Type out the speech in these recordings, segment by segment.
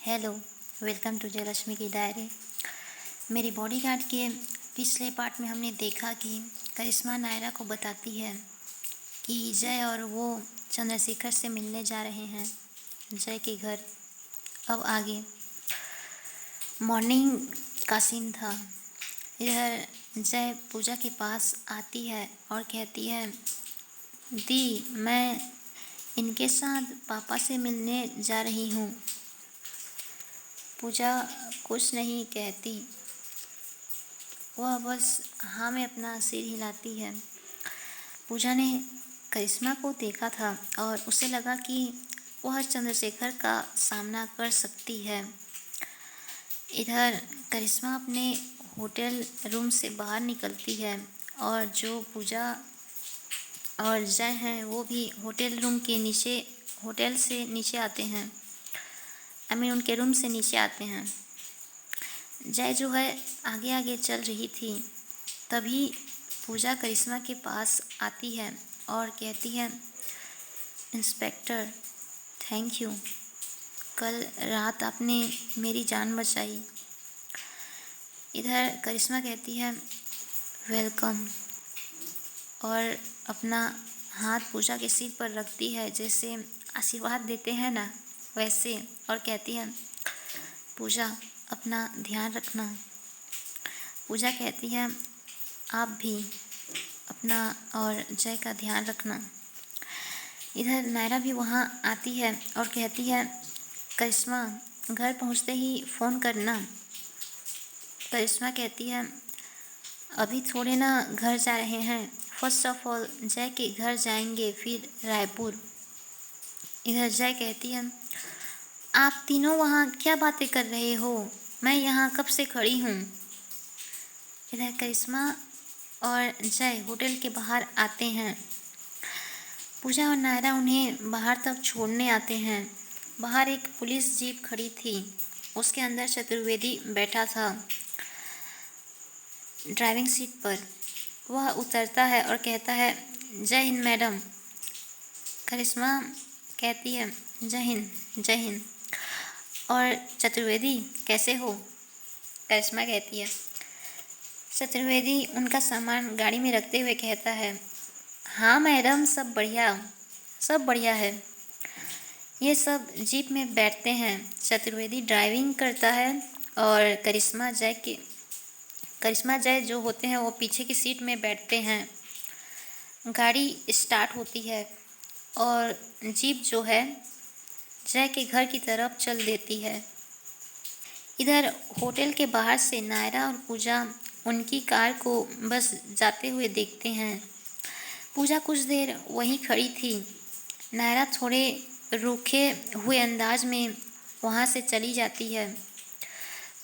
Hello, welcome to Jayalakshmi की diary. मेरी bodyguard के पिछले पार्ट में हमने देखा कि करिश्मा नायरा को बताती है कि जय और वो चंद्रशेखर से मिलने जा रहे हैं जय के घर। अब आगे मॉर्निंग का सीन था। इधर जय पूजा के पास आती है और कहती है, दी मैं इनके साथ पापा से मिलने जा रही हूँ। पूजा कुछ नहीं कहती, वह बस हाँ में अपना सिर हिलाती है। पूजा ने करिश्मा को देखा था और उसे लगा कि वह चंद्रशेखर का सामना कर सकती है। इधर करिश्मा अपने होटल रूम से बाहर निकलती है और जो पूजा और जय हैं वो भी होटल से नीचे आते हैं। उनके रूम से नीचे आते हैं। जय जो है आगे आगे चल रही थी, तभी पूजा करिश्मा के पास आती है और कहती है, इंस्पेक्टर थैंक यू, कल रात आपने मेरी जान बचाई। इधर करिश्मा कहती है, वेलकम, और अपना हाथ पूजा के सिर पर रखती है जैसे आशीर्वाद देते हैं ना वैसे, और कहती है, पूजा अपना ध्यान रखना। पूजा कहती है, आप भी अपना और जय का ध्यान रखना। इधर नायरा भी वहाँ आती है और कहती है, करिश्मा घर पहुँचते ही फ़ोन करना। करिश्मा कहती है, अभी थोड़े ना घर जा रहे हैं, फर्स्ट ऑफ ऑल जय के घर जाएंगे फिर रायपुर। इधर जय कहती है, आप तीनों वहाँ क्या बातें कर रहे हो, मैं यहाँ कब से खड़ी हूँ। इधर करिश्मा और जय होटल के बाहर आते हैं। पूजा और नायरा उन्हें बाहर तक छोड़ने आते हैं। बाहर एक पुलिस जीप खड़ी थी, उसके अंदर चतुर्वेदी बैठा था ड्राइविंग सीट पर। वह उतरता है और कहता है, जय हिंद मैडम। करिश्मा कहती है, जय हिंद जय हिंद। और चतुर्वेदी कैसे हो, करिश्मा कहती है। चतुर्वेदी उनका सामान गाड़ी में रखते हुए कहता है, हाँ मैडम सब बढ़िया है। ये सब जीप में बैठते हैं। चतुर्वेदी ड्राइविंग करता है और करिश्मा जय जो होते हैं वो पीछे की सीट में बैठते हैं। गाड़ी स्टार्ट होती है और जीप जो है जय के घर की तरफ चल देती है। इधर होटल के बाहर से नायरा और पूजा उनकी कार को बस जाते हुए देखते हैं। पूजा कुछ देर वहीं खड़ी थी। नायरा थोड़े रूखे हुए अंदाज में वहाँ से चली जाती है।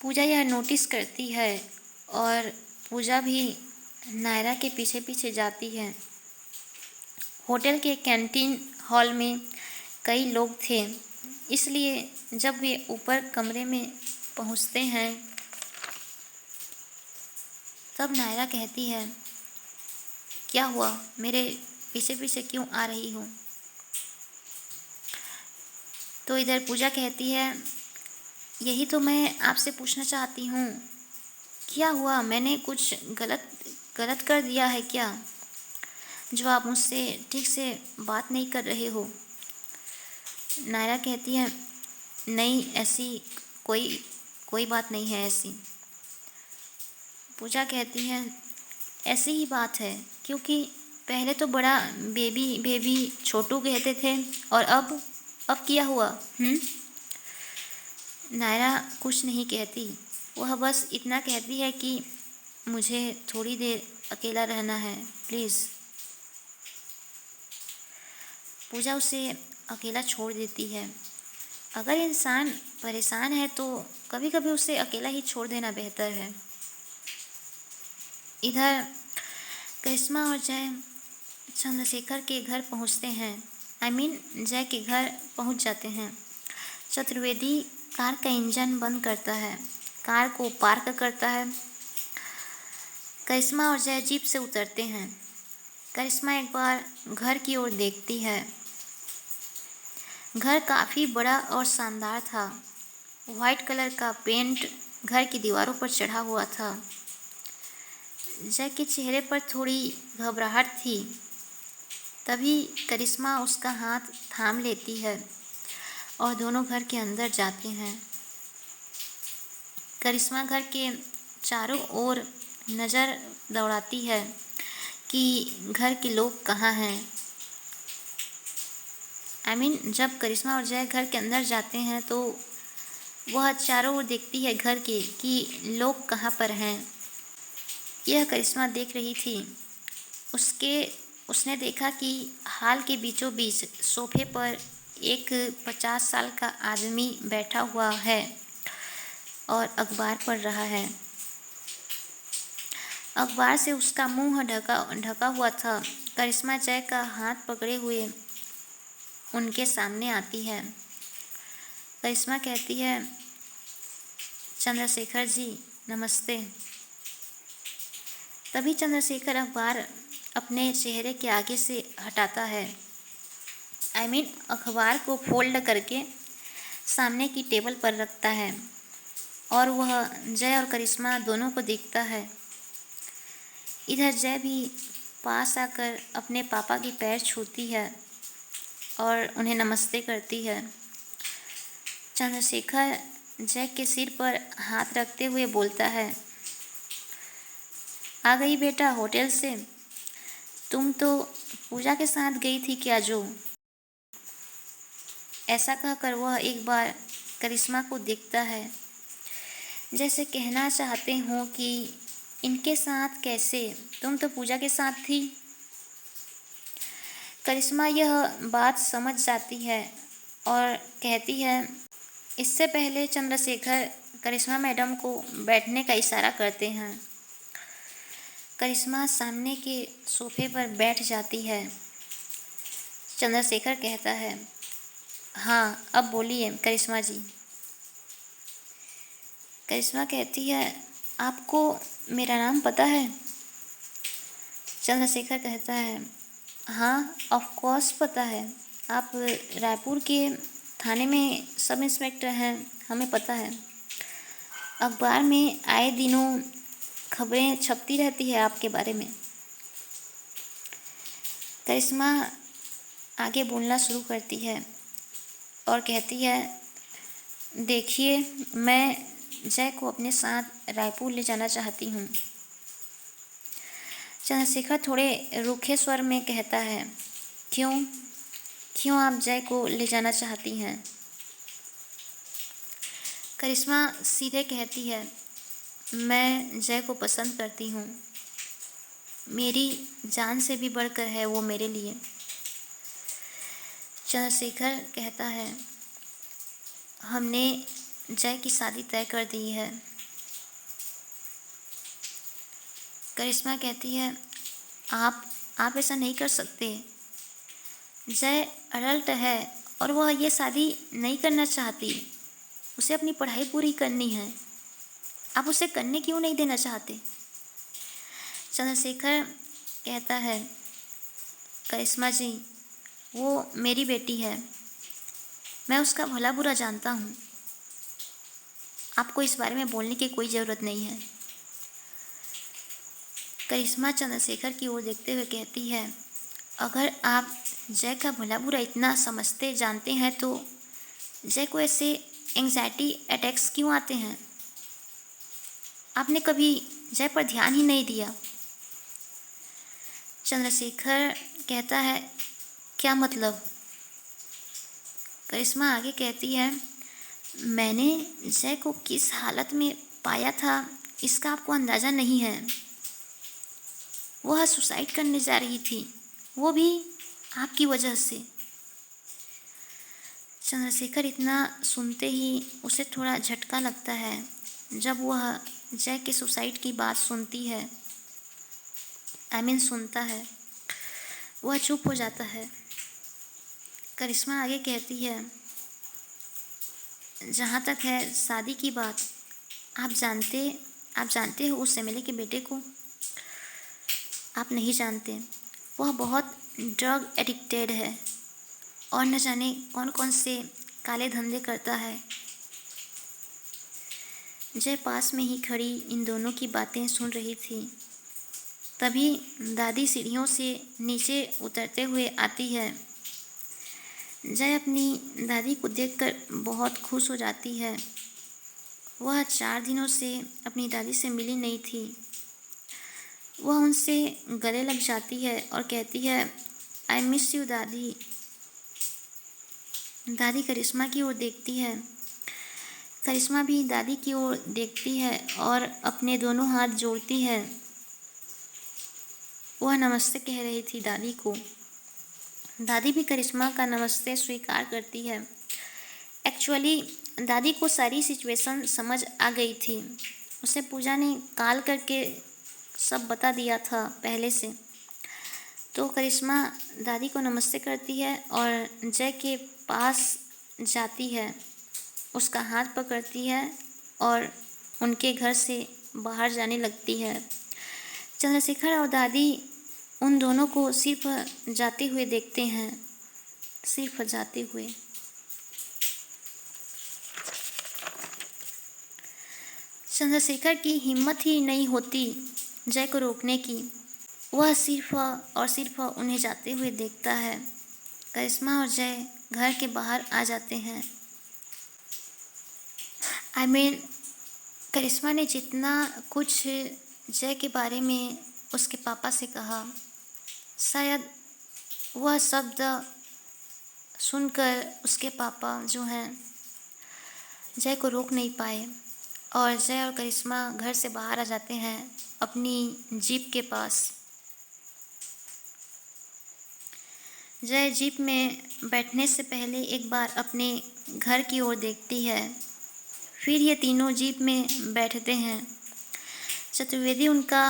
पूजा यह नोटिस करती है और पूजा भी नायरा के पीछे पीछे जाती है। होटल के कैंटीन हॉल में कई लोग थे, इसलिए जब वे ऊपर कमरे में पहुँचते हैं तब नायरा कहती है, क्या हुआ, मेरे पीछे पीछे क्यों आ रही हो। तो इधर पूजा कहती है, यही तो मैं आपसे पूछना चाहती हूँ, क्या हुआ, मैंने कुछ गलत कर दिया है क्या, जो आप मुझसे ठीक से बात नहीं कर रहे हो। नायरा कहती है, नहीं ऐसी कोई बात नहीं है ऐसी। पूजा कहती है, ऐसी ही बात है, क्योंकि पहले तो बड़ा बेबी छोटू कहते थे और अब क्या हुआ। नायरा कुछ नहीं कहती, वह बस इतना कहती है कि मुझे थोड़ी देर अकेला रहना है प्लीज़। पूजा उसे अकेला छोड़ देती है। अगर इंसान परेशान है तो कभी कभी उसे अकेला ही छोड़ देना बेहतर है। इधर करिश्मा और जय चंद्रशेखर के घर पहुंचते हैं। जय के घर पहुंच जाते हैं। चतुर्वेदी कार का इंजन बंद करता है, कार को पार्क करता है। करिश्मा और जय जीप से उतरते हैं। करिश्मा एक बार घर की ओर देखती है। घर काफ़ी बड़ा और शानदार था। वाइट कलर का पेंट घर की दीवारों पर चढ़ा हुआ था। जय के चेहरे पर थोड़ी घबराहट थी। तभी करिश्मा उसका हाथ थाम लेती है और दोनों घर के अंदर जाते हैं। करिश्मा घर के चारों ओर नज़र दौड़ाती है कि घर के लोग कहाँ हैं। जब करिश्मा और जय घर के अंदर जाते हैं तो वह चारों ओर देखती है घर के कि लोग कहाँ पर हैं। यह करिश्मा देख रही थी। उसने देखा कि हाल के बीचों बीच सोफे पर एक 50 साल का आदमी बैठा हुआ है और अखबार पढ़ रहा है। अखबार से उसका मुंह ढका हुआ था। करिश्मा जय का हाथ पकड़े हुए उनके सामने आती है। करिश्मा कहती है, चंद्रशेखर जी नमस्ते। तभी चंद्रशेखर अखबार अपने चेहरे के आगे से हटाता है। अखबार को फोल्ड करके सामने की टेबल पर रखता है और वह जय और करिश्मा दोनों को देखता है। इधर जय भी पास आकर अपने पापा के पैर छूती है और उन्हें नमस्ते करती है। चंद्रशेखर जय के सिर पर हाथ रखते हुए बोलता है, आ गई बेटा होटल से? तुम तो पूजा के साथ गई थी क्या जो? ऐसा कहकर वह एक बार करिश्मा को देखता है, जैसे कहना चाहते हो कि इनके साथ कैसे, तुम तो पूजा के साथ थी। करिश्मा यह बात समझ जाती है और कहती है, इससे पहले चंद्रशेखर करिश्मा मैडम को बैठने का इशारा करते हैं। करिश्मा सामने के सोफे पर बैठ जाती है। चंद्रशेखर कहता है, हाँ अब बोलिए करिश्मा जी। करिश्मा कहती है, आपको मेरा नाम पता है? चंद्रशेखर कहता है, हाँ ऑफ कोर्स पता है। आप रायपुर के थाने में सब इंस्पेक्टर हैं, हमें पता है। अखबार में आए दिनों खबरें छपती रहती है आपके बारे में। करिश्मा आगे बोलना शुरू करती है और कहती है, देखिए मैं जय को अपने साथ रायपुर ले जाना चाहती हूँ। चंद्रशेखर थोड़े रूखे स्वर में कहता है, क्यों आप जय को ले जाना चाहती हैं? करिश्मा सीधे कहती है, मैं जय को पसंद करती हूँ। मेरी जान से भी बढ़कर है वो मेरे लिए। चंद्रशेखर कहता है, हमने जय की शादी तय कर दी है। करिश्मा कहती है, आप ऐसा नहीं कर सकते। जय अडल्ट है और वह ये शादी नहीं करना चाहती। उसे अपनी पढ़ाई पूरी करनी है। आप उसे करने क्यों नहीं देना चाहते? चंद्रशेखर कहता है, करिश्मा जी वो मेरी बेटी है, मैं उसका भला बुरा जानता हूँ। आपको इस बारे में बोलने की कोई ज़रूरत नहीं है। करिश्मा चंद्रशेखर की ओर देखते हुए कहती है, अगर आप जय का भला बुरा इतना समझते जानते हैं तो जय को ऐसे एंग्जाइटी अटैक्स क्यों आते हैं? आपने कभी जय पर ध्यान ही नहीं दिया। चंद्रशेखर कहता है, क्या मतलब? करिश्मा आगे कहती है, मैंने जय को किस हालत में पाया था इसका आपको अंदाज़ा नहीं है। वह सुसाइड करने जा रही थी, वो भी आपकी वजह से। चंद्रशेखर इतना सुनते ही उसे थोड़ा झटका लगता है। जब वह जय के सुसाइड की बात सुनती है, सुनता है, वह चुप हो जाता है। करिश्मा आगे कहती है, जहाँ तक है शादी की बात, आप जानते हो उस एमएलए के बेटे को? आप नहीं जानते। वह बहुत ड्रग एडिक्टेड है और न जाने कौन कौन से काले धंधे करता है। जय पास में ही खड़ी इन दोनों की बातें सुन रही थी। तभी दादी सीढ़ियों से नीचे उतरते हुए आती है। जय अपनी दादी को देखकर बहुत खुश हो जाती है। वह 4 दिनों से अपनी दादी से मिली नहीं थी। वह उनसे गले लग जाती है और कहती है, आई मिस यू दादी। दादी करिश्मा की ओर देखती है। करिश्मा भी दादी की ओर देखती है और अपने दोनों हाथ जोड़ती है। वह नमस्ते कह रही थी दादी को। दादी भी करिश्मा का नमस्ते स्वीकार करती है। एक्चुअली दादी को सारी सिचुएशन समझ आ गई थी। उसे पूजा ने कॉल करके सब बता दिया था पहले से। तो करिश्मा दादी को नमस्ते करती है और जय के पास जाती है, उसका हाथ पकड़ती है और उनके घर से बाहर जाने लगती है। चंद्रशेखर और दादी उन दोनों को सिर्फ जाते हुए देखते हैं, सिर्फ जाते हुए। चंद्रशेखर की हिम्मत ही नहीं होती जय को रोकने की। वह सिर्फ और सिर्फ उन्हें जाते हुए देखता है। करिश्मा और जय घर के बाहर आ जाते हैं। करिश्मा ने जितना कुछ जय के बारे में उसके पापा से कहा, शायद वह शब्द सुनकर उसके पापा जो हैं जय को रोक नहीं पाए और जय और करिश्मा घर से बाहर आ जाते हैं अपनी जीप के पास। जय जीप में बैठने से पहले एक बार अपने घर की ओर देखती है। फिर ये तीनों जीप में बैठते हैं। चतुर्वेदी उनका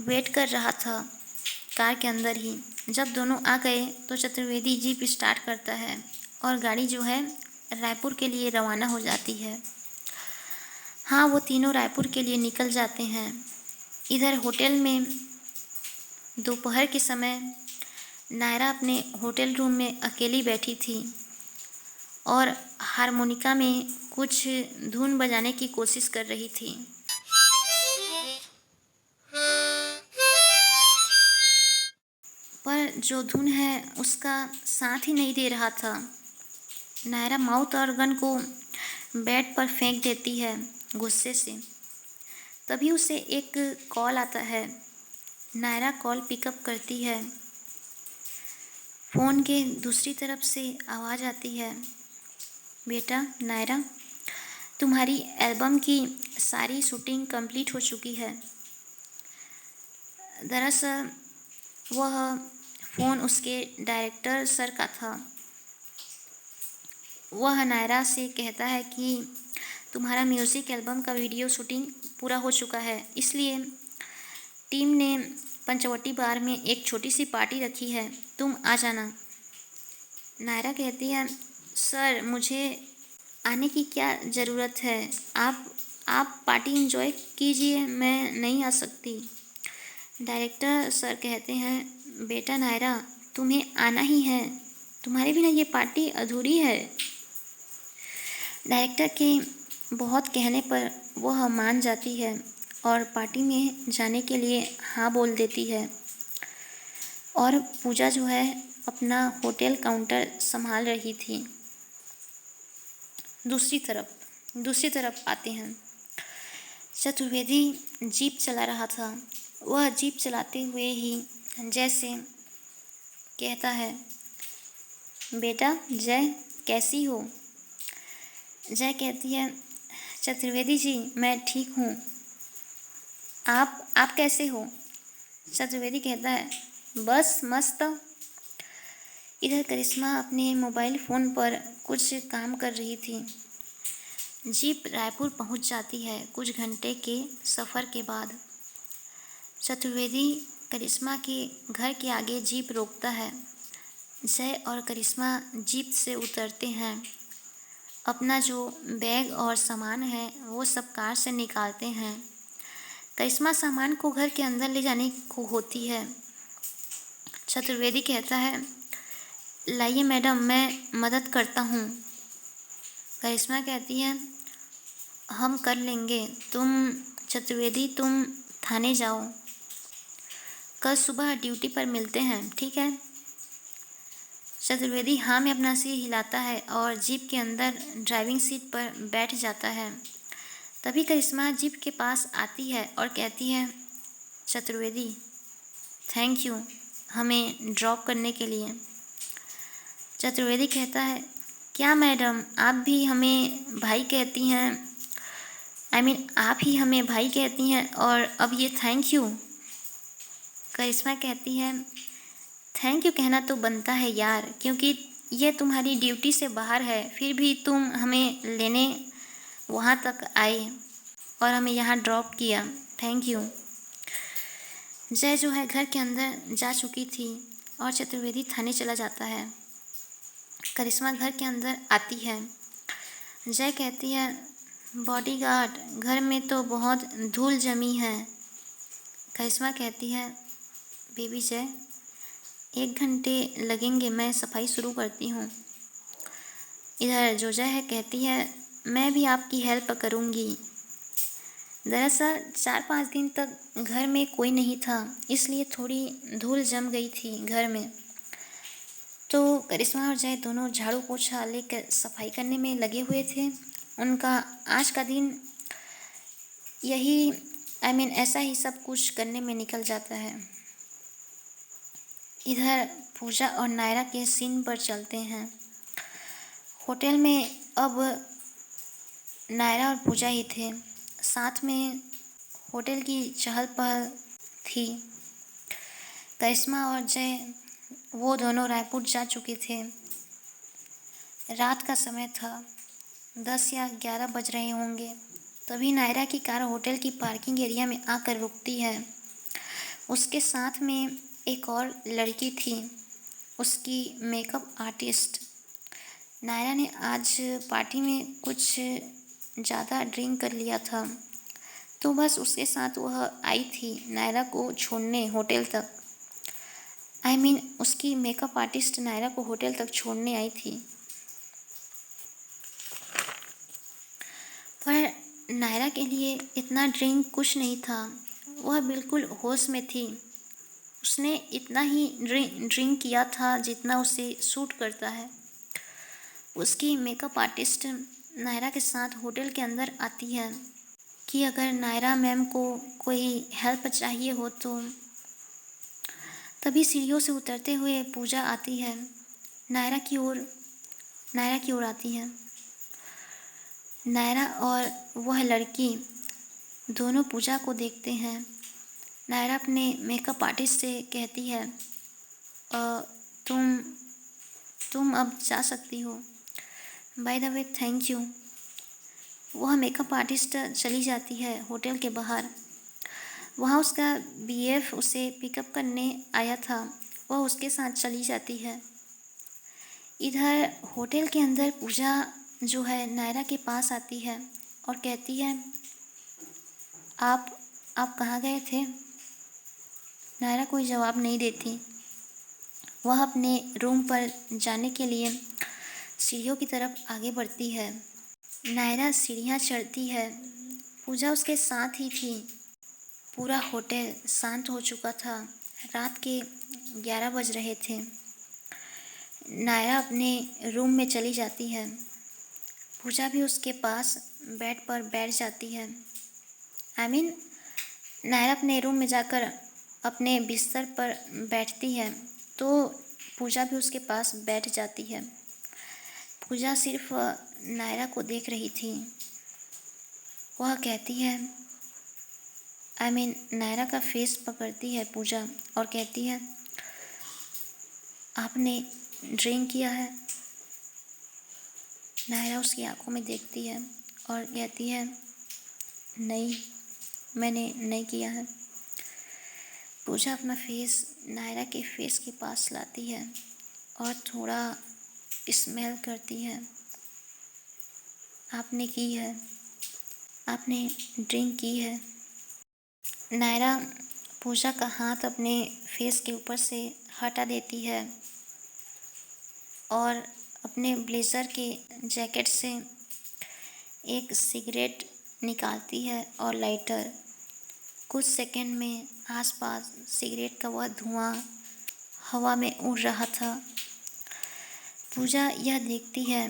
वेट कर रहा था कार के अंदर ही। जब दोनों आ गए तो चतुर्वेदी जीप स्टार्ट करता है और गाड़ी जो है रायपुर के लिए रवाना हो जाती है। हाँ, वो तीनों रायपुर के लिए निकल जाते हैं। इधर होटल में दोपहर के समय नायरा अपने होटल रूम में अकेली बैठी थी और हारमोनिका में कुछ धुन बजाने की कोशिश कर रही थी। पर जो धुन है उसका साथ ही नहीं दे रहा था। नायरा माउथ ऑर्गन को बेड पर फेंक देती है गुस्से से। तभी उसे एक कॉल आता है। नायरा कॉल पिकअप करती है। फ़ोन के दूसरी तरफ से आवाज़ आती है, बेटा नायरा, तुम्हारी एल्बम की सारी शूटिंग कंप्लीट हो चुकी है। दरअसल वह फ़ोन उसके डायरेक्टर सर का था। वह नायरा से कहता है कि तुम्हारा म्यूज़िक एल्बम का वीडियो शूटिंग पूरा हो चुका है, इसलिए टीम ने पंचवटी बार में एक छोटी सी पार्टी रखी है, तुम आ जाना। नायरा कहती है, सर मुझे आने की क्या ज़रूरत है, आप पार्टी एंजॉय कीजिए, मैं नहीं आ सकती। डायरेक्टर सर कहते हैं, बेटा नायरा तुम्हें आना ही है, तुम्हारे बिना ये पार्टी अधूरी है। डायरेक्टर के बहुत कहने पर वह मान जाती है और पार्टी में जाने के लिए हाँ बोल देती है। और पूजा जो है अपना होटल काउंटर संभाल रही थी। दूसरी तरफ आते हैं। चतुर्वेदी जीप चला रहा था। वह जीप चलाते हुए ही जैसे कहता है, बेटा जय कैसी हो। जय कहती है, चतुर्वेदी जी मैं ठीक हूँ, आप कैसे हो। चतुर्वेदी कहता है, बस मस्त। इधर करिश्मा अपने मोबाइल फ़ोन पर कुछ काम कर रही थी। जीप रायपुर पहुंच जाती है कुछ घंटे के सफ़र के बाद। चतुर्वेदी करिश्मा के घर के आगे जीप रोकता है। जय और करिश्मा जीप से उतरते हैं। अपना जो बैग और सामान है वो सब कार से निकालते हैं। करिश्मा सामान को घर के अंदर ले जाने को होती है। चतुर्वेदी कहता है, लाइए मैडम मैं मदद करता हूँ। करिश्मा कहती है, हम कर लेंगे। तुम चतुर्वेदी तुम थाने जाओ, कल सुबह ड्यूटी पर मिलते हैं, ठीक है? चतुर्वेदी हाँ में अपना सिर हिलाता है और जीप के अंदर ड्राइविंग सीट पर बैठ जाता है। तभी करिश्मा जीप के पास आती है और कहती है, चतुर्वेदी थैंक यू हमें ड्रॉप करने के लिए। चतुर्वेदी कहता है, क्या मैडम आप भी हमें भाई कहती हैं, आप ही हमें भाई कहती हैं और अब ये थैंक यू। करिश्मा कहती है, थैंक यू कहना तो बनता है यार, क्योंकि ये तुम्हारी ड्यूटी से बाहर है, फिर भी तुम हमें लेने वहाँ तक आए और हमें यहाँ ड्रॉप किया, थैंक यू। जय जो है घर के अंदर जा चुकी थी और चतुर्वेदी थाने चला जाता है। करिश्मा घर के अंदर आती है। जय कहती है, बॉडीगार्ड घर में तो बहुत धूल जमी है। करिश्मा कहती है, बेबी जय 1 घंटे लगेंगे, मैं सफाई शुरू करती हूँ। इधर जो जय है कहती है, मैं भी आपकी हेल्प करूँगी। दरअसल 4-5 दिन तक घर में कोई नहीं था, इसलिए थोड़ी धूल जम गई थी घर में। तो करिश्मा और जय दोनों झाड़ू पोछा लेकर सफाई करने में लगे हुए थे। उनका आज का दिन यही ऐसा ही सब कुछ करने में निकल जाता है। इधर पूजा और नायरा के सीन पर चलते हैं। होटल में अब नायरा और पूजा ही थे, साथ में होटल की चहल पहल थी। करिश्मा और जय वो दोनों रायपुर जा चुके थे। रात का समय था, 10 या 11 बज रहे होंगे। तभी नायरा की कार होटल की पार्किंग एरिया में आकर रुकती है। उसके साथ में एक और लड़की थी, उसकी मेकअप आर्टिस्ट। नायरा ने आज पार्टी में कुछ ज़्यादा ड्रिंक कर लिया था, तो बस उसके साथ वह आई थी नायरा को छोड़ने होटल तक। उसकी मेकअप आर्टिस्ट नायरा को होटल तक छोड़ने आई थी। पर नायरा के लिए इतना ड्रिंक कुछ नहीं था, वह बिल्कुल होश में थी। उसने इतना ही ड्रिंक किया था जितना उसे सूट करता है। उसकी मेकअप आर्टिस्ट नायरा के साथ होटल के अंदर आती है कि अगर नायरा मैम को कोई हेल्प चाहिए हो तो। तभी सीढ़ियों से उतरते हुए पूजा आती है, नायरा की ओर आती है। नायरा और वह लड़की दोनों पूजा को देखते हैं। नायरा अपने मेकअप आर्टिस्ट से कहती है, तुम अब जा सकती हो। By the way thank you. वह मेकअप आर्टिस्ट चली जाती है होटल के बाहर। वहाँ उसका बीएफ उसे पिकअप करने आया था, वह उसके साथ चली जाती है। इधर होटल के अंदर पूजा जो है नायरा के पास आती है और कहती है, आप कहाँ गए थे? नायरा कोई जवाब नहीं देती। वह अपने रूम पर जाने के लिए सीढ़ियों की तरफ आगे बढ़ती है। नायरा सीढ़ियाँ चढ़ती है, पूजा उसके साथ ही थी। पूरा होटल शांत हो चुका था, रात के 11 बज रहे थे। नायरा अपने रूम में चली जाती है। पूजा भी उसके पास बेड पर बैठ जाती है। नायरा अपने रूम में जाकर अपने बिस्तर पर बैठती है तो पूजा भी उसके पास बैठ जाती है। पूजा सिर्फ नायरा को देख रही थी। वह कहती है, नायरा का फेस पकड़ती है पूजा और कहती है, आपने ड्रिंक किया है? नायरा उसकी आंखों में देखती है और कहती है, नहीं, मैंने नहीं किया है। पूजा अपना फेस नायरा के फेस के पास लाती है और थोड़ा स्मेल करती है। आपने की है, आपने ड्रिंक की है। नायरा पूजा का हाथ अपने फेस के ऊपर से हटा देती है और अपने ब्लेज़र के जैकेट से एक सिगरेट निकालती है और लाइटर। कुछ सेकंड में आसपास सिगरेट का वह धुआं हवा में उड़ रहा था। पूजा यह देखती है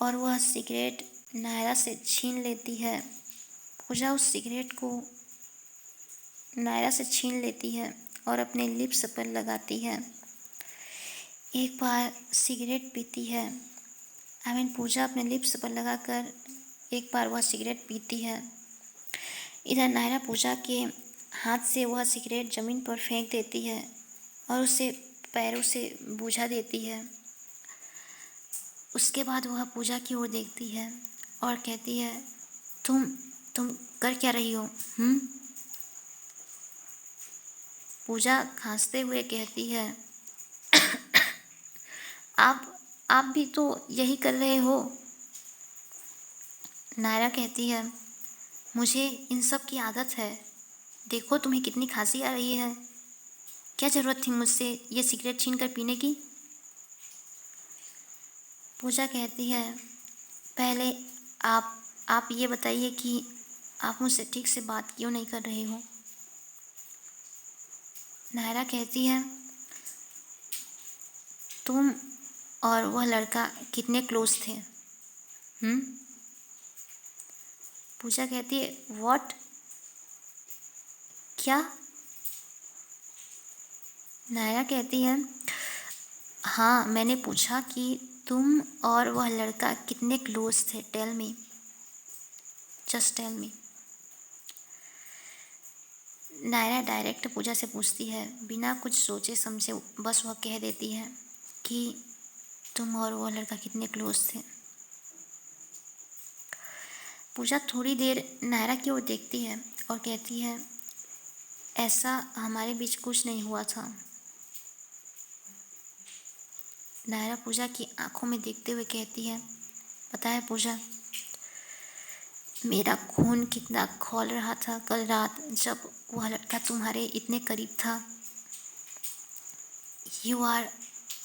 और वह सिगरेट नायरा से छीन लेती है। पूजा उस सिगरेट को नायरा से छीन लेती है और अपने लिप्स पर लगाती है। एक बार सिगरेट पीती है। पूजा अपने लिप्स पर लगाकर एक बार वह सिगरेट पीती है। इधर नायरा पूजा के हाथ से वह सिगरेट ज़मीन पर फेंक देती है और उसे पैरों से बुझा देती है। उसके बाद वह पूजा की ओर देखती है और कहती है, तुम कर क्या रही हो? पूजा खांसते हुए कहती है, आप भी तो यही कर रहे हो। नायरा कहती है, मुझे इन सब की आदत है। देखो तुम्हें कितनी खांसी आ रही है। क्या ज़रूरत थी मुझसे ये सिगरेट छीन कर पीने की? पूजा कहती है, पहले आप ये बताइए कि आप मुझसे ठीक से बात क्यों नहीं कर रहे हो? नायरा कहती है, तुम और वह लड़का कितने क्लोज थे? पूजा कहती है, व्हाट? क्या? नायरा कहती है, हाँ, मैंने पूछा कि तुम और वह लड़का कितने क्लोज थे। Tell me, just tell me. Naira direct Pooja से पूछती है, बिना कुछ सोचे समझे बस वह कह देती है कि तुम और वह लड़का कितने क्लोज थे। पूजा थोड़ी देर नायरा की ओर देखती है और कहती है, ऐसा हमारे बीच कुछ नहीं हुआ था। नायरा पूजा की आंखों में देखते हुए कहती है, पता है पूजा, मेरा खून कितना खौल रहा था कल रात जब वह लड़का तुम्हारे इतने करीब था। You are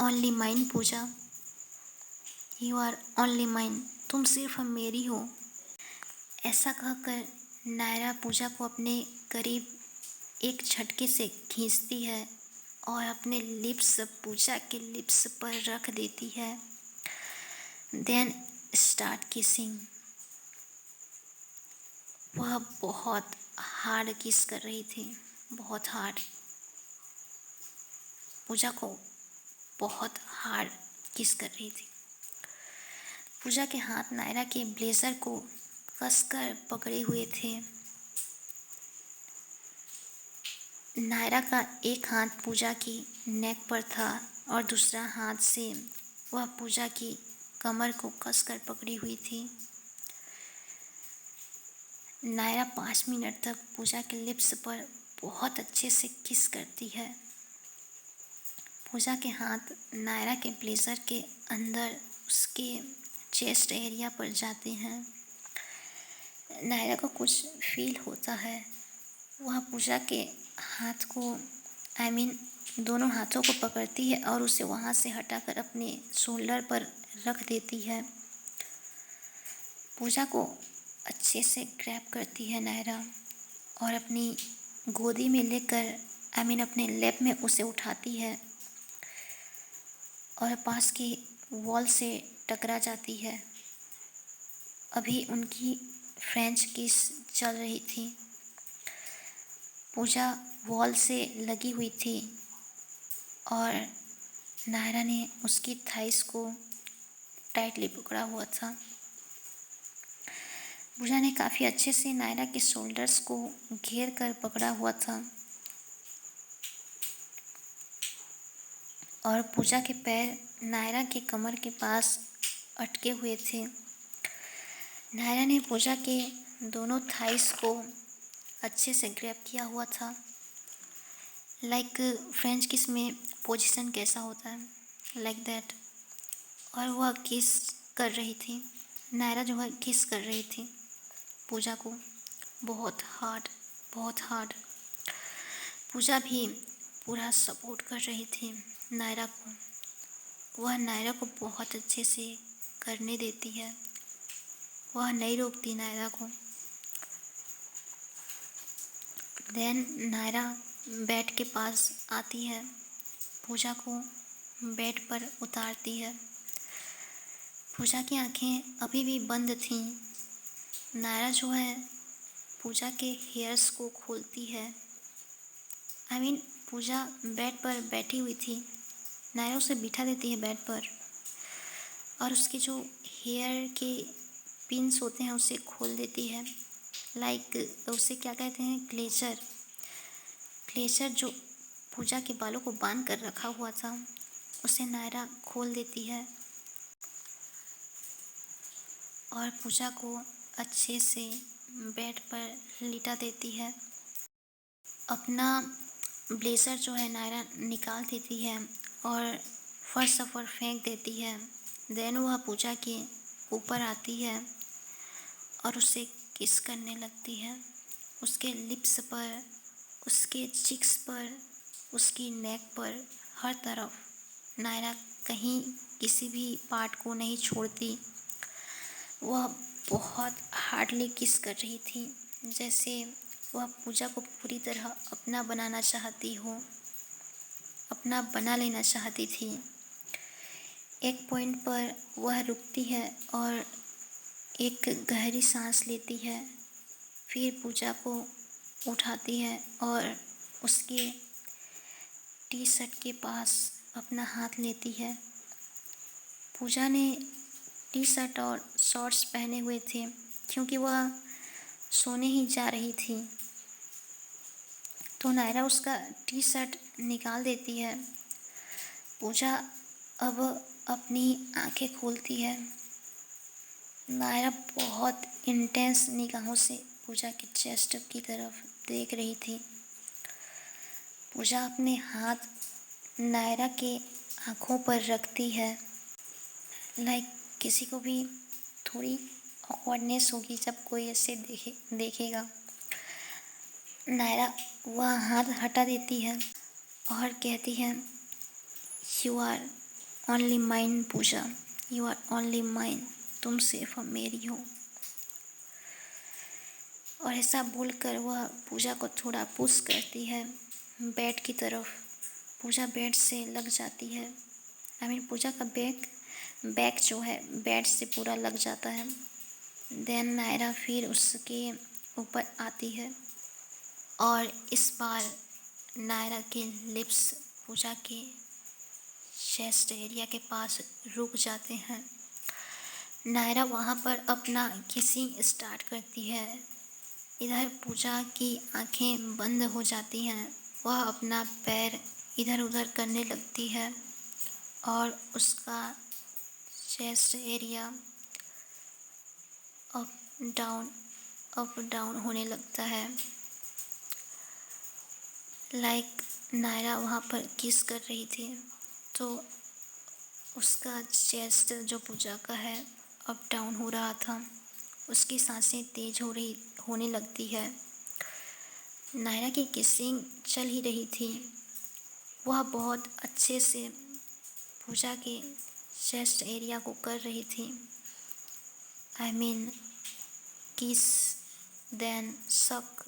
only mine Pooja, you are only mine, तुम सिर्फ मेरी हो। ऐसा कहकर नायरा पूजा को अपने करीब एक झटके से खींचती है और अपने लिप्स पूजा के लिप्स पर रख देती है। Then start kissing. वह बहुत हार्ड किस कर रही थी, बहुत हार्ड। पूजा को बहुत हार्ड किस कर रही थी। पूजा के हाथ नायरा के ब्लेजर को कसकर पकड़े हुए थे। नायरा का एक हाथ पूजा की नेक पर था और दूसरा हाथ से वह पूजा की कमर को कसकर पकड़ी हुई थी। नायरा 5 मिनट तक पूजा के लिप्स पर बहुत अच्छे से किस करती है। पूजा के हाथ नायरा के ब्लेजर के अंदर उसके चेस्ट एरिया पर जाते हैं। नायरा को कुछ फील होता है। वह पूजा के हाथ को दोनों हाथों को पकड़ती है और उसे वहाँ से हटाकर अपने शोल्डर पर रख देती है। पूजा को अच्छे से ग्रैब करती है नायरा और अपनी गोदी में लेकर अपने लैप में उसे उठाती है और पास की वॉल से टकरा जाती है। अभी उनकी फ्रेंच किस चल रही थी। पूजा वॉल से लगी हुई थी और नायरा ने उसकी थाइस को टाइटली पकड़ा हुआ था। पूजा ने काफ़ी अच्छे से नायरा के शोल्डर्स को घेर कर पकड़ा हुआ था और पूजा के पैर नायरा के कमर के पास अटके हुए थे। नायरा ने पूजा के दोनों थाइस को अच्छे से ग्रैब किया हुआ था। लाइक फ्रेंच किस में पोजीशन कैसा होता है, लाइक दैट। और वह किस कर रही थी, नायरा जो है किस कर रही थी पूजा को, बहुत हार्ड, बहुत हार्ड। पूजा भी पूरा सपोर्ट कर रही थी नायरा को। वह नायरा को बहुत अच्छे से करने देती है, वह नहीं रोकती नायरा को। देन नायरा बेड के पास आती है, पूजा को बेड पर उतारती है। पूजा की आंखें अभी भी बंद थीं। नायरा जो है पूजा के हेयर्स को खोलती है। पूजा बेड पर बैठी हुई थी। नायरा उसे बिठा देती है बेड पर और उसके जो हेयर के पिन्स होते हैं उसे खोल देती है। उसे क्या कहते हैं, क्लेचर जो पूजा के बालों को बांध कर रखा हुआ था उसे नायरा खोल देती है और पूजा को अच्छे से बेड पर लिटा देती है। अपना ब्लेज़र जो है नायरा निकाल देती है और फर्श पर फेंक देती है। देन वह पूजा के ऊपर आती है और उसे किस करने लगती है। उसके लिप्स पर, उसके चिक्स पर, उसकी नेक पर, हर तरफ नायरा कहीं किसी भी पार्ट को नहीं छोड़ती। वह बहुत हार्डली किस कर रही थी, जैसे वह पूजा को पूरी तरह अपना बनाना चाहती हो, अपना बना लेना चाहती थी। एक पॉइंट पर वह रुकती है और एक गहरी सांस लेती है। फिर पूजा को उठाती है और उसके टी शर्ट के पास अपना हाथ लेती है। पूजा ने टी शर्ट और शॉर्ट्स पहने हुए थे क्योंकि वह सोने ही जा रही थी। तो नायरा उसका टी शर्ट निकाल देती है। पूजा अब अपनी आंखें खोलती है। नायरा बहुत इंटेंस निगाहों से पूजा के चेस्ट की तरफ देख रही थी। पूजा अपने हाथ नायरा के आँखों पर रखती है। किसी को भी थोड़ी ऑकवर्डनेस होगी जब कोई ऐसे देखेगा। नायरा वह हाथ हटा देती है और कहती है, you are only mine Pooja, you are only mine, तुम सिर्फ मेरी हो। और ऐसा बोलकर वह पूजा को थोड़ा पुश करती है बेड की तरफ। पूजा बेड से लग जाती है। पूजा का बैक जो है बेड से पूरा लग जाता है। देन नायरा फिर उसके ऊपर आती है और इस बार नायरा के लिप्स पूजा के चेस्ट एरिया के पास रुक जाते हैं। नायरा वहाँ पर अपना किसिंग स्टार्ट करती है। इधर पूजा की आंखें बंद हो जाती हैं। वह अपना पैर इधर उधर करने लगती है और उसका चेस्ट एरिया अप डाउन होने लगता है। नायरा वहाँ पर किस कर रही थी तो उसका चेस्ट जो पूजा का है अप डाउन हो रहा था। उसकी सांसें तेज होने लगती है। नायरा की किसिंग चल ही रही थी। वह बहुत अच्छे से पूजा के चेस्ट एरिया को कर रही थी। किस, देन सक,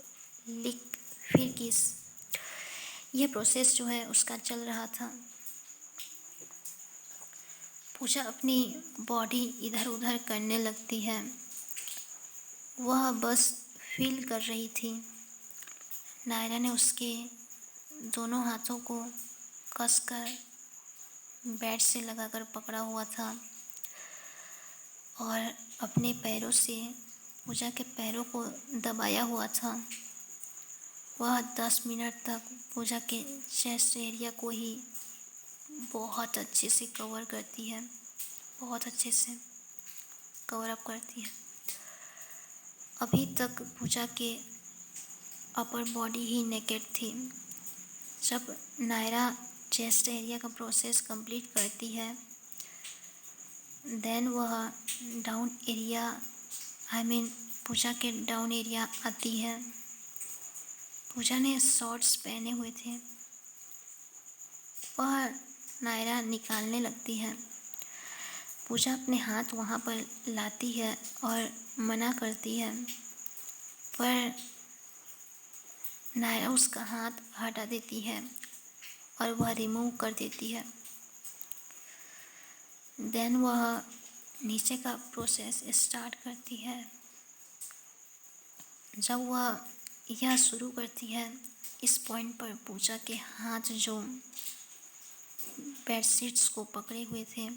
लिक, फिर किस। यह प्रोसेस जो है उसका चल रहा था। पूजा अपनी बॉडी इधर उधर करने लगती है। वह बस फील कर रही थी। नायरा ने उसके दोनों हाथों को कसकर बेड से लगाकर पकड़ा हुआ था और अपने पैरों से पूजा के पैरों को दबाया हुआ था। वह 10 मिनट तक पूजा के चेस्ट एरिया को ही बहुत अच्छे से कवर करती है, बहुत अच्छे से कवर अप करती है। अभी तक पूजा के अपर बॉडी ही नेकेड थी। जब नायरा चेस्ट एरिया का प्रोसेस कंप्लीट करती है, देन वह डाउन एरिया पूजा के डाउन एरिया आती है। पूजा ने शॉर्ट्स पहने हुए थे। वह नायरा निकालने लगती है। पूजा अपने हाथ वहाँ पर लाती है और मना करती है, पर नायरा उसका हाथ हटा देती है और वह रिमूव कर देती है। देन वह नीचे का प्रोसेस स्टार्ट करती है। जब वह यह शुरू करती है, इस पॉइंट पर पूजा के हाथ जो बेडशीट्स को पकड़े हुए थे,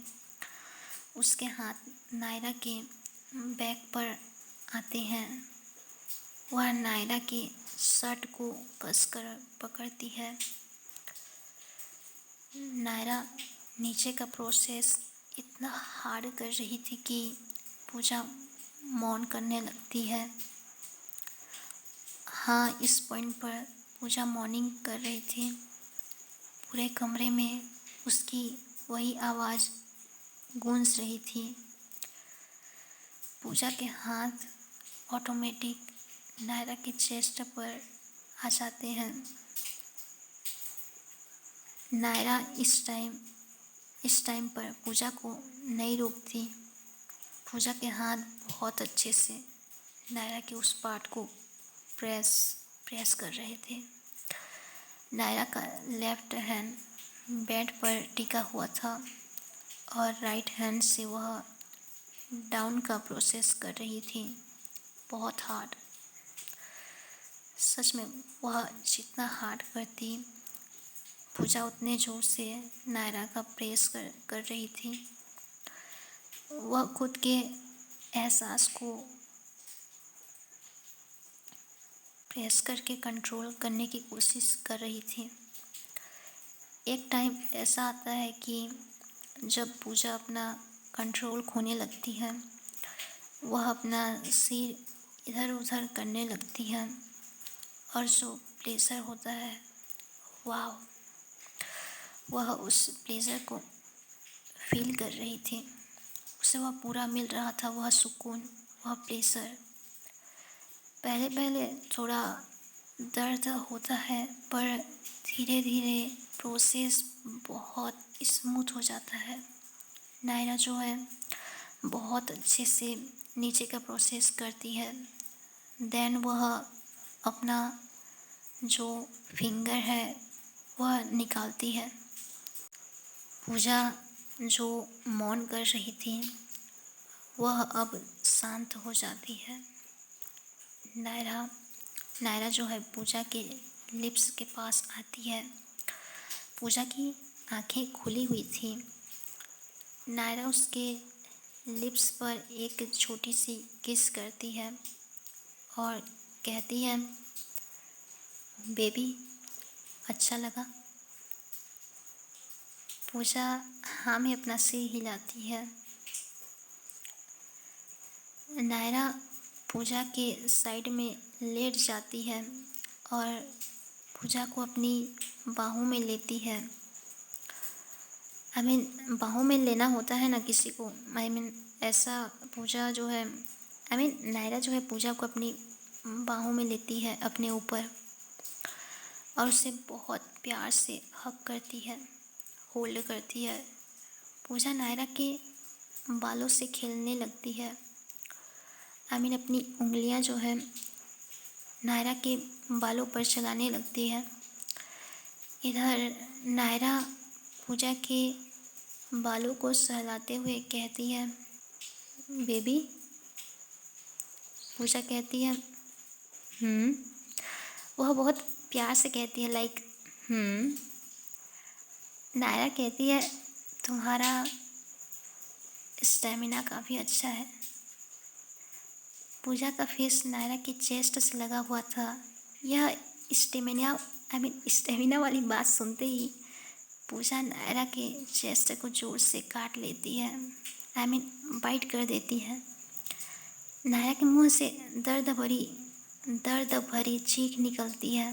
उसके हाथ नायरा के बैक पर आते हैं। वह नायरा के शर्ट को कसकर पकड़ती है। नायरा नीचे का प्रोसेस इतना हार्ड कर रही थी कि पूजा मौन करने लगती है। हाँ, इस पॉइंट पर पूजा मॉर्निंग कर रही थी। पूरे कमरे में उसकी वही आवाज़ गूंज रही थी। पूजा के हाथ ऑटोमेटिक नायरा के चेस्ट पर आ जाते हैं। नायरा इस टाइम पर पूजा को नहीं रोकती। पूजा के हाथ बहुत अच्छे से नायरा के उस पार्ट को प्रेस कर रहे थे। नायरा का लेफ्ट हैंड बेड पर टिका हुआ था और राइट हैंड से वह डाउन का प्रोसेस कर रही थी। बहुत हार्ड। सच में वह जितना हार्ड करती, पूजा उतने ज़ोर से नायरा का प्रेस कर रही थी। वह खुद के एहसास को प्रेस करके कंट्रोल करने की कोशिश कर रही थी। एक टाइम ऐसा आता है कि जब पूजा अपना कंट्रोल खोने लगती है, वह अपना सिर इधर उधर करने लगती है और जो प्लेज़र होता है, वाह, वह उस प्लेज़र को फील कर रही थी। उसे वह पूरा मिल रहा था, वह सुकून, वह प्लेज़र। पहले थोड़ा दर्द होता है, पर धीरे धीरे प्रोसेस बहुत स्मूथ हो जाता है। नायरा जो है बहुत अच्छे से नीचे का प्रोसेस करती है। देन वह अपना जो फिंगर है वह निकालती है। पूजा जो मौन कर रही थी, वह अब शांत हो जाती है। नायरा जो है पूजा के लिप्स के पास आती है। पूजा की आंखें खुली हुई थी। नायरा उसके लिप्स पर एक छोटी सी किस करती है और कहती है, बेबी, अच्छा लगा? पूजा हाँ में अपना सिर हिलाती है। नायरा पूजा के साइड में लेट जाती है और पूजा को अपनी बाहों में लेती है। बाहों में लेना होता है ना किसी को। ऐसा पूजा जो है, नायरा जो है पूजा को अपनी बाहों में लेती है अपने ऊपर और उसे बहुत प्यार से हग करती है, होल्ड करती है। पूजा नायरा के बालों से खेलने लगती है। अपनी उंगलियां जो है नायरा के बालों पर चलाने लगती है। इधर नायरा पूजा के बालों को सहलाते हुए कहती है, बेबी। पूजा कहती है, वह बहुत प्यार से कहती है, लाइक नायरा कहती है, तुम्हारा स्टेमिना काफ़ी अच्छा है। पूजा का फेस नायरा के चेस्ट से लगा हुआ था। यह स्टेमिना वाली बात सुनते ही पूजा नायरा के चेस्ट को जोर से काट लेती है, बाइट कर देती है। नायरा के मुंह से दर्द भरी चीख निकलती है।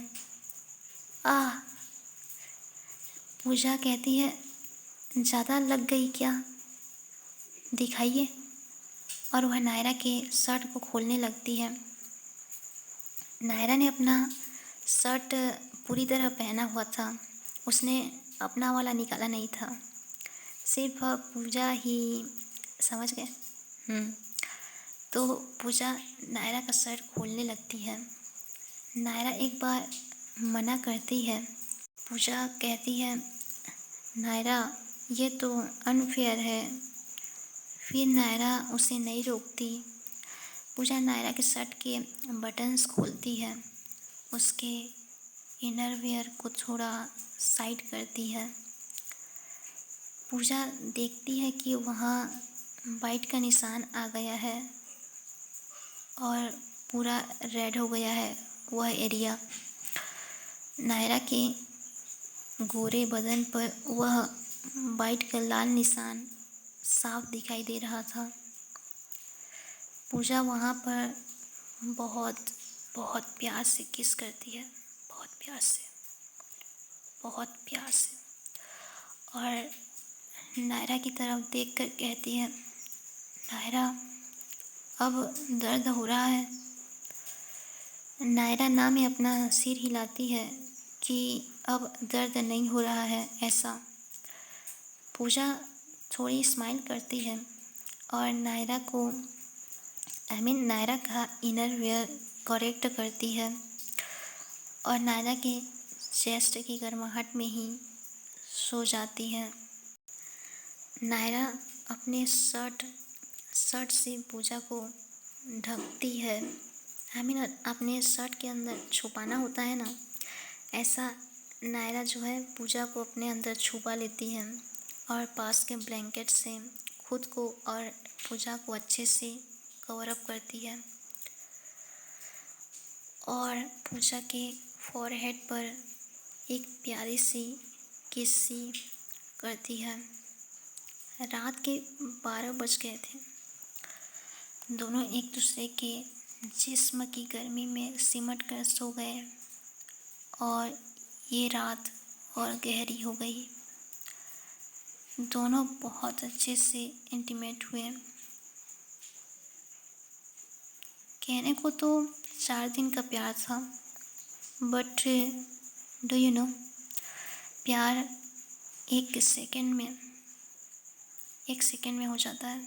आह! पूजा कहती है, ज़्यादा लग गई क्या? दिखाइए। और वह नायरा के शर्ट को खोलने लगती है। नायरा ने अपना शर्ट पूरी तरह पहना हुआ था, उसने अपना वाला निकाला नहीं था। सिर्फ पूजा ही समझ गए। तो पूजा नायरा का शर्ट खोलने लगती है। नायरा एक बार मना करती है। पूजा कहती है, नायरा ये तो अनफेयर है। फिर नायरा उसे नहीं रोकती। पूजा नायरा के शर्ट के बटन्स खोलती है, उसके इनरवियर को थोड़ा साइड करती है। पूजा देखती है कि वहाँ वाइट का निशान आ गया है और पूरा रेड हो गया है वह एरिया। नायरा के गोरे बदन पर वह वाइट का लाल निशान साफ दिखाई दे रहा था। पूजा वहाँ पर बहुत बहुत प्यार से किस करती है, बहुत प्यार से, बहुत प्यार से, और नायरा की तरफ देखकर कहती है, नायरा अब दर्द हो रहा है। नायरा ना में अपना सिर हिलाती है कि अब दर्द नहीं हो रहा है ऐसा। पूजा थोड़ी स्माइल करती है और नायरा को नायरा का इनर वेयर करेक्ट करती है और नायरा के चेस्ट की गर्माहट में ही सो जाती है। नायरा अपने शर्ट से पूजा को ढकती है। अपने शर्ट के अंदर छुपाना होता है ना, ऐसा नायरा जो है पूजा को अपने अंदर छुपा लेती है और पास के ब्लैंकेट से खुद को और पूजा को अच्छे से कवर अप करती है और पूजा के फॉरहेड पर एक प्यारी सी किस सी करती है। रात के 12 बज गए थे। दोनों एक दूसरे के जिस्म की गर्मी में सिमट कर सो गए और ये रात और गहरी हो गई। दोनों बहुत अच्छे से इंटीमेट हुए। कहने को तो 4 दिन का प्यार था, बट डू यू नो, प्यार एक सेकंड में हो जाता है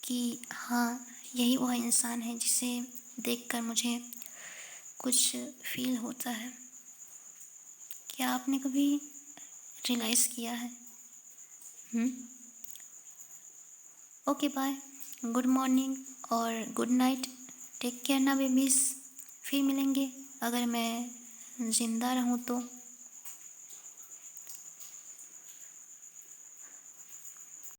कि हाँ यही वह इंसान है जिसे देखकर मुझे कुछ फील होता है। क्या आपने कभी रियलाइज़ किया है? ओके बाय, गुड मॉर्निंग और गुड नाइट, टेक केयर ना बेबीज़। फिर मिलेंगे अगर मैं ज़िंदा रहूँ तो।